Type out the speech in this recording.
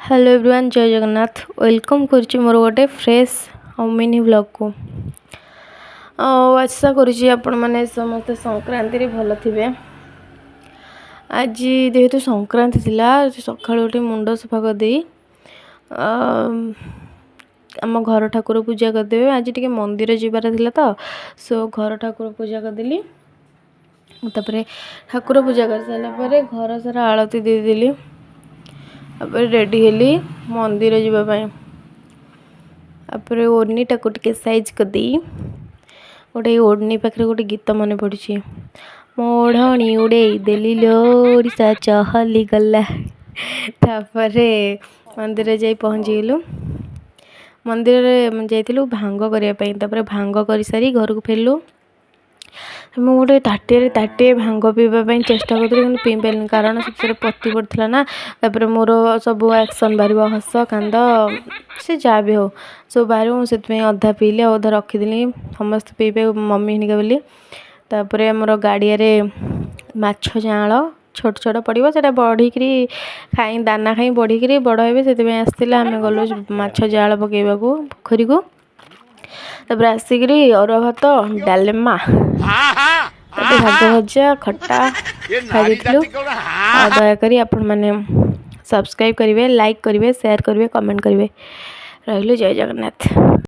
Hello everyone, जय Jagannath. Welcome करुच्ची मोर गोटे fresh और मिनी ब्लॉग को। आशा करुच्ची आपण मैंने समस्त संक्रांति रे भल थे। आज जेहेतु संक्रांति थिला सकाळु उठी मुंड सफा करदे आम घर ठाकुर पूजा करदे। आज टिके मंदिर जीवार थिला तो सो घर ठाकुर पूजा करदेली। तापर ठाकुर पूजा कर सारा पर घर सारा आलती देदेली। रेडी हेली मंदिर जावाई। ओढ़नी टाक टे साइज करदे गोटे ओढ़नी पाखे गोटे गीत मन पड़ी मोढ़नी उड़े देली लोरिशा चहली गला। तापर मंदिर जा पहुँची गलु। मंदिर जाइलु भांग करने। भांग कर सारी घर को फेरलु। मुझे गोटे ताटे भांग पीवाई चेष्टा करी पी पारे कारण से पति पड़ता ना। तापर मोर सब एक्शन बाहर हस कांद से जहाँ भी हो सब बाहर मुझे अधा पीली अधा रखीदी समस्त पीबे मम्मी हिनिका बोली। तापर मोर गाड़िया माछ जाँल छोट छोट पड़ो से बढ़िक खाई दाना खाई बढ़िक बड़ हे से आसला आम गलु माछ जाल पकेवा पोखरी को। तापर आसिक अरुआ भात डालमा भाग भजा खट्टा खाई दयाकोरी आपण मैंने सब्सक्राइब करेंगे, लाइक करेंगे, शेयर करेंगे, कमेंट करेंगे। रही जय जगन्नाथ।